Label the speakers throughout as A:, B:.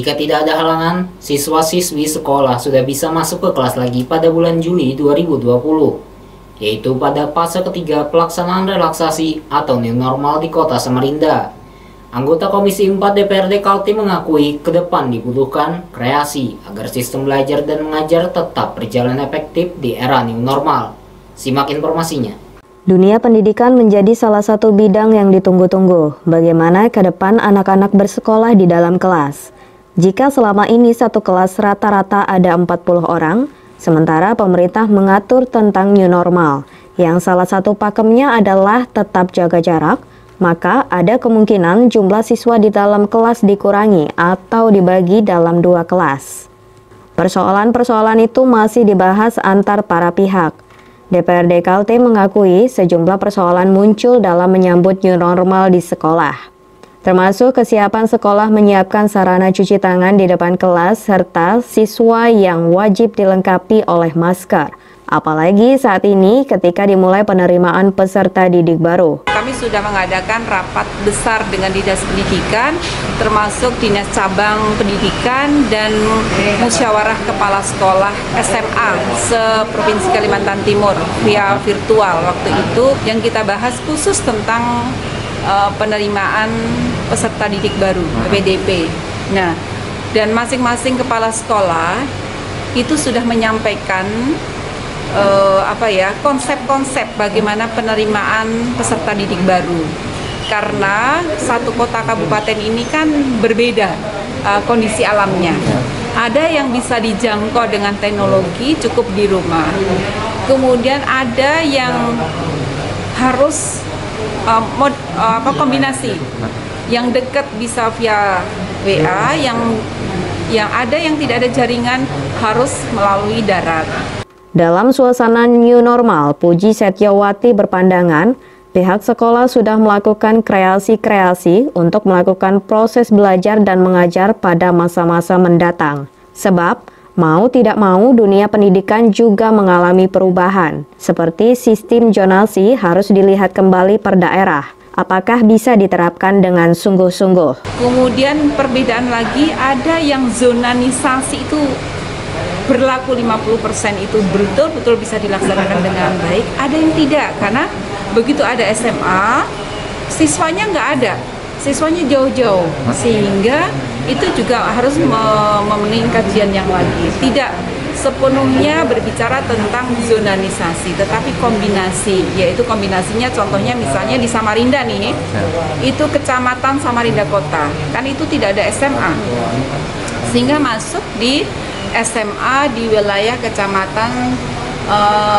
A: Jika tidak ada halangan, siswa-siswi sekolah sudah bisa masuk ke kelas lagi pada bulan Juli 2020, yaitu pada fase ketiga pelaksanaan relaksasi atau new normal di Kota Samarinda. Anggota Komisi 4 DPRD Kaltim mengakui ke depan dibutuhkan kreasi agar sistem belajar dan mengajar tetap berjalan efektif di era new normal. Simak informasinya.
B: Dunia pendidikan menjadi salah satu bidang yang ditunggu-tunggu. Bagaimana ke depan anak-anak bersekolah di dalam kelas? Jika selama ini satu kelas rata-rata ada 40 orang, sementara pemerintah mengatur tentang new normal, yang salah satu pakemnya adalah tetap jaga jarak, maka ada kemungkinan jumlah siswa di dalam kelas dikurangi atau dibagi dalam 2 kelas. Persoalan-persoalan itu masih dibahas antar para pihak. DPRD Kaltim mengakui sejumlah persoalan muncul dalam menyambut new normal di sekolah, termasuk kesiapan sekolah menyiapkan sarana cuci tangan di depan kelas serta siswa yang wajib dilengkapi oleh masker. Apalagi saat ini ketika dimulai penerimaan peserta didik baru.
C: Kami sudah mengadakan rapat besar dengan Dinas Pendidikan, termasuk Dinas Cabang Pendidikan dan Musyawarah Kepala Sekolah SMA se-Provinsi Kalimantan Timur via virtual waktu itu, yang kita bahas khusus tentang penerimaan peserta didik baru PDP. Nah, dan masing-masing kepala sekolah itu sudah menyampaikan konsep-konsep bagaimana penerimaan peserta didik baru. Karena satu kota kabupaten ini kan berbeda kondisi alamnya. Ada yang bisa dijangkau dengan teknologi cukup di rumah. Kemudian ada yang harus kombinasi. Yang dekat bisa via WA, yang ada yang tidak ada jaringan harus melalui darat.
B: Dalam suasana new normal, Puji Setyowati berpandangan pihak sekolah sudah melakukan kreasi-kreasi untuk melakukan proses belajar dan mengajar pada masa-masa mendatang. Sebab, mau tidak mau dunia pendidikan juga mengalami perubahan. Seperti sistem zonasi harus dilihat kembali per daerah. Apakah bisa diterapkan dengan sungguh-sungguh?
C: Kemudian perbedaan lagi, ada yang zonanisasi itu berlaku 50% itu betul-betul bisa dilaksanakan dengan baik, ada yang tidak, karena begitu ada SMA, siswanya nggak ada, siswanya jauh-jauh, sehingga itu juga harus memenuhi kajian yang lagi. Tidak sepenuhnya berbicara tentang zonanisasi, tetapi kombinasi, yaitu kombinasinya contohnya misalnya di Samarinda nih, itu kecamatan Samarinda Kota, kan itu tidak ada SMA, sehingga masuk di SMA di wilayah kecamatan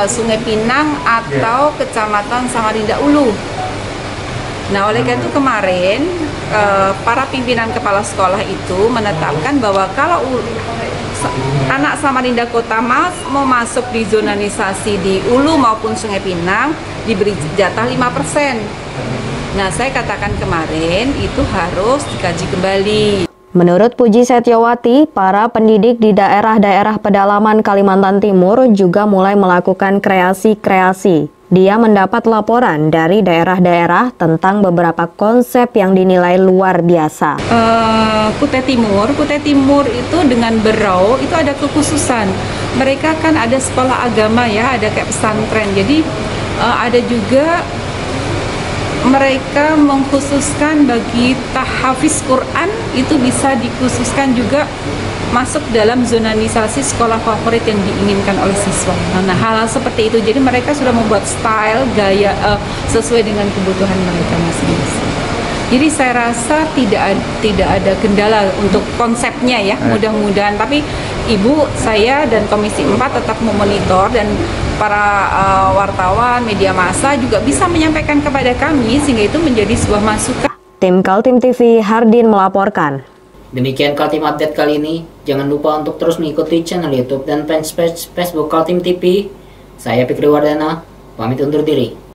C: Sungai Pinang atau kecamatan Samarinda Ulu. Nah, oleh karena itu kemarin para pimpinan kepala sekolah itu menetapkan bahwa kalau anak Samarinda Kota mau masuk di zonanisasi di Ulu maupun Sungai Pinang diberi jatah 5%. Nah, saya katakan kemarin itu harus dikaji kembali.
B: Menurut Puji Setyowati, para pendidik di daerah-daerah pedalaman Kalimantan Timur juga mulai melakukan kreasi-kreasi. Dia mendapat laporan dari daerah-daerah tentang beberapa konsep yang dinilai luar biasa.
C: Kutai Timur itu dengan Berau itu ada kekhususan. Mereka kan ada sekolah agama ya, ada kayak pesantren. Jadi ada juga mereka mengkhususkan bagi tahfiz Quran, itu bisa dikhususkan juga masuk dalam zonanisasi sekolah favorit yang diinginkan oleh siswa. Nah, hal-hal seperti itu, jadi mereka sudah membuat style, gaya sesuai dengan kebutuhan mereka masing-masing. Jadi saya rasa tidak ada kendala untuk konsepnya ya, mudah-mudahan. Tapi Ibu, saya dan Komisi 4 tetap memonitor, dan para wartawan, media massa juga bisa menyampaikan kepada kami sehingga itu menjadi sebuah masukan.
B: Tim Kaltim TV, Hardin melaporkan.
A: Demikian Kaltim Update kali ini. Jangan lupa untuk terus mengikuti channel YouTube dan fanpage Facebook Kaltim TV. Saya Fikri Wardana, pamit undur diri.